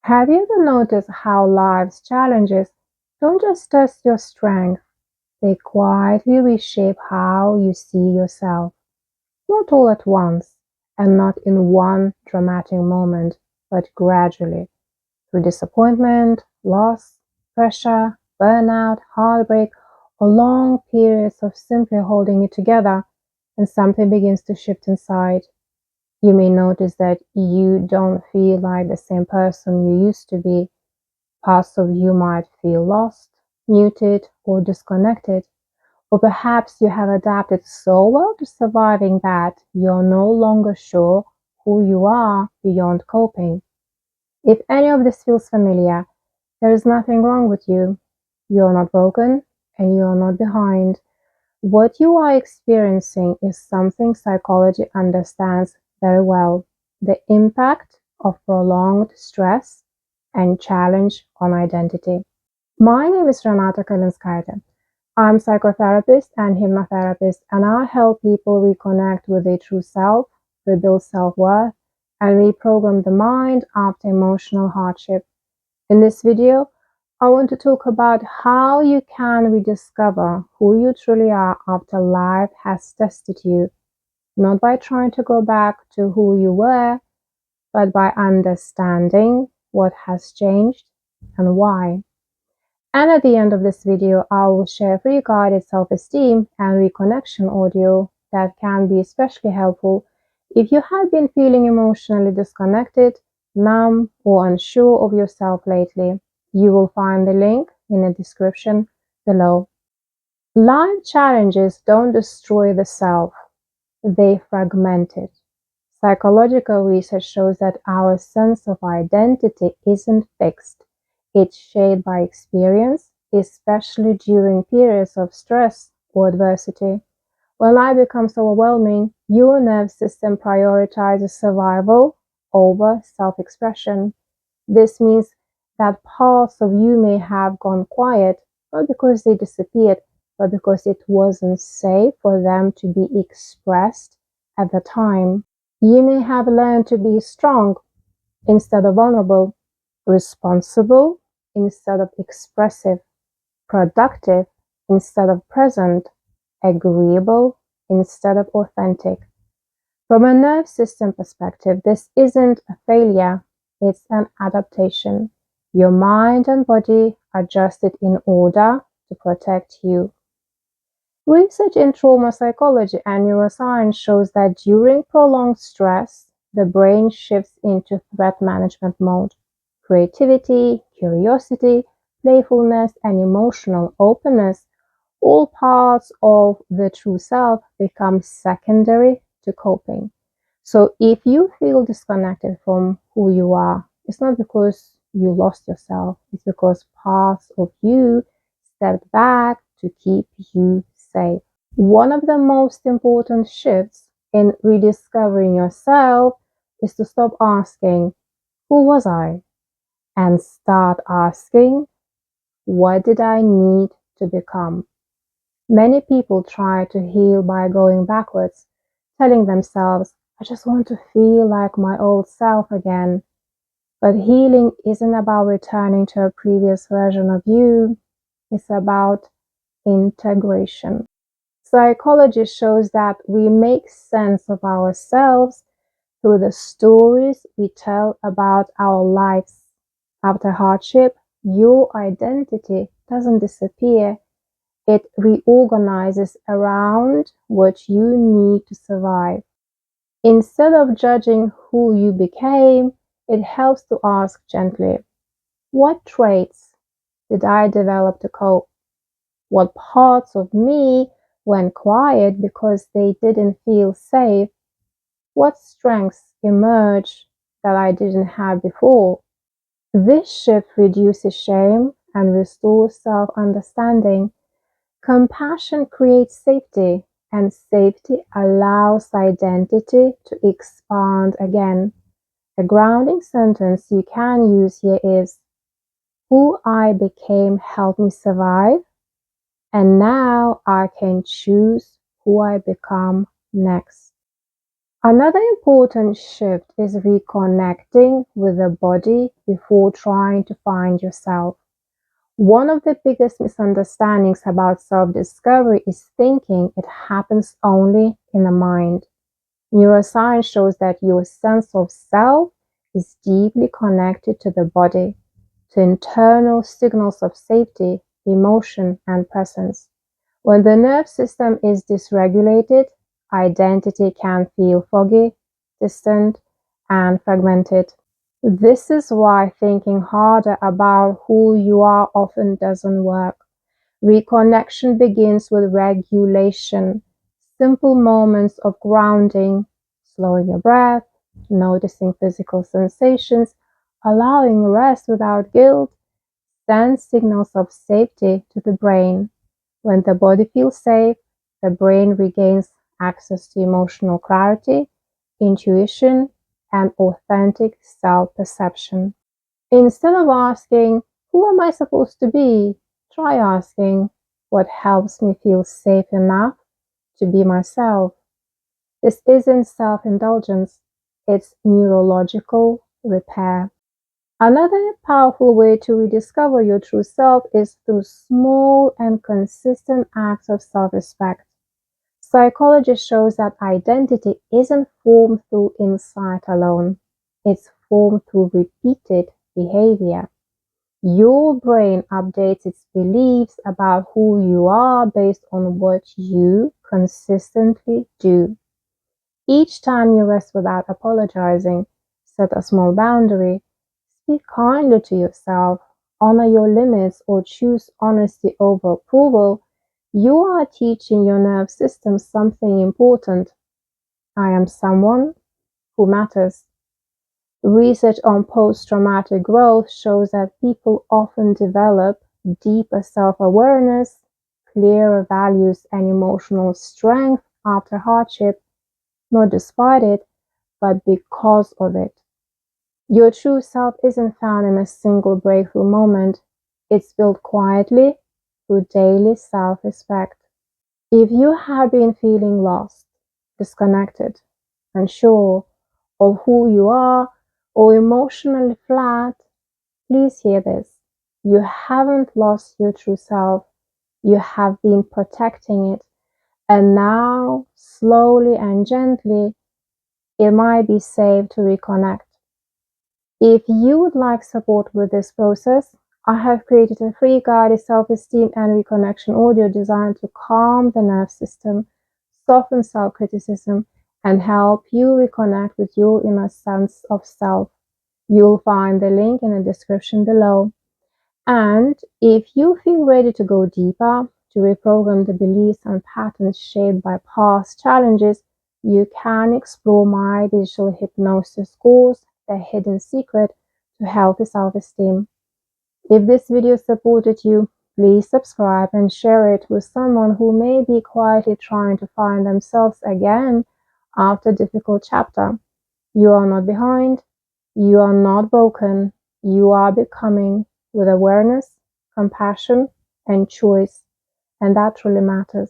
Have you ever noticed how life's challenges don't just test your strength, they quietly reshape how you see yourself? Not all at once, and not in one dramatic moment, but gradually, through disappointment, loss, pressure, burnout, heartbreak, or long periods of simply holding it together, and something begins to shift inside. You may notice that you don't feel like the same person you used to be. Parts of you might feel lost, muted, or disconnected, or perhaps you have adapted so well to surviving that you're no longer sure who you are beyond coping. If any of this feels familiar, there is nothing wrong with you. You're not broken and you're not behind. What you are experiencing is something psychology understands very well: the impact of prolonged stress and challenge on identity. My name is Renata Karlinskaite. I'm psychotherapist and hypnotherapist, and I help people reconnect with their true self, rebuild self-worth, and reprogram the mind after emotional hardship. In this video, I want to talk about how you can rediscover who you truly are after life has tested you, not by trying to go back to who you were, but by understanding what has changed and why. And at the end of this video, I will share free guided self-esteem and reconnection audio that can be especially helpful if you have been feeling emotionally disconnected, numb, or unsure of yourself lately. You will find the link in the description below. Life challenges don't destroy the self, they fragment it. Psychological research shows that our sense of identity isn't fixed. It's shaped by experience, especially during periods of stress or adversity. When life becomes overwhelming, your nervous system prioritizes survival over self-expression. This means that parts of you may have gone quiet, not because they disappeared, but because it wasn't safe for them to be expressed at the time. You may have learned to be strong instead of vulnerable, responsible instead of expressive, productive instead of present, agreeable instead of authentic. From a nerve system perspective, this isn't a failure, it's an adaptation. Your mind and body adjusted in order to protect you. Research in trauma psychology and neuroscience shows that during prolonged stress, the brain shifts into threat management mode. Creativity, curiosity, playfulness, and emotional openness, all parts of the true self, become secondary to coping. So if you feel disconnected from who you are, it's not because you lost yourself, it's because parts of you stepped back to keep you safe. One of the most important shifts in rediscovering yourself is to stop asking, who was I? And start asking, what did I need to become? Many people try to heal by going backwards, telling themselves, I just want to feel like my old self again. But healing isn't about returning to a previous version of you, it's about integration. Psychology shows that we make sense of ourselves through the stories we tell about our lives. After hardship, your identity doesn't disappear, it reorganizes around what you need to survive. Instead of judging who you became, it helps to ask gently, what traits did I develop to cope? What parts of me went quiet because they didn't feel safe? What strengths emerged that I didn't have before? This shift reduces shame and restores self-understanding. Compassion creates safety, and safety allows identity to expand again. A grounding sentence you can use here is, who I became helped me survive, and now I can choose who I become next. Another important shift is reconnecting with the body before trying to find yourself. One of the biggest misunderstandings about self-discovery is thinking it happens only in the mind. Neuroscience shows that your sense of self is deeply connected to the body, to internal signals of safety, emotion, and presence. When the nerve system is dysregulated, identity can feel foggy, distant, and fragmented. This is why thinking harder about who you are often doesn't work. Reconnection begins with regulation, simple moments of grounding, slowing your breath, noticing physical sensations, allowing rest without guilt, send signals of safety to the brain. When the body feels safe, the brain regains access to emotional clarity, intuition, and authentic self-perception. Instead of asking, "Who am I supposed to be?" try asking, "What helps me feel safe enough to be myself?" This isn't self-indulgence, it's neurological repair. Another powerful way to rediscover your true self is through small and consistent acts of self-respect. Psychology shows that identity isn't formed through insight alone. It's formed through repeated behavior. Your brain updates its beliefs about who you are based on what you consistently do. Each time you rest without apologizing, set a small boundary, speak kindly to yourself, honor your limits, or choose honesty over approval, you are teaching your nerve system something important. I am someone who matters. Research on post-traumatic growth shows that people often develop deeper self-awareness, clearer values, and emotional strength after hardship, not despite it, but because of it. Your true self isn't found in a single breakthrough moment. It's built quietly through daily self-respect. If you have been feeling lost, disconnected, unsure of who you are, or emotionally flat, please hear this. You haven't lost your true self. You have been protecting it. And now, slowly and gently, it might be safe to reconnect. If you would like support with this process, I have created a free guided self-esteem and reconnection audio designed to calm the nerve system, soften self-criticism, and help you reconnect with your inner sense of self. You'll find the link in the description below. And if you feel ready to go deeper, to reprogram the beliefs and patterns shaped by past challenges, you can explore my digital hypnosis course, The Hidden Secret to Healthy Self-Esteem. If this video supported you, please subscribe and share it with someone who may be quietly trying to find themselves again after a difficult chapter. You are not behind. You are not broken. You are becoming with awareness, compassion, and choice. And that truly matters.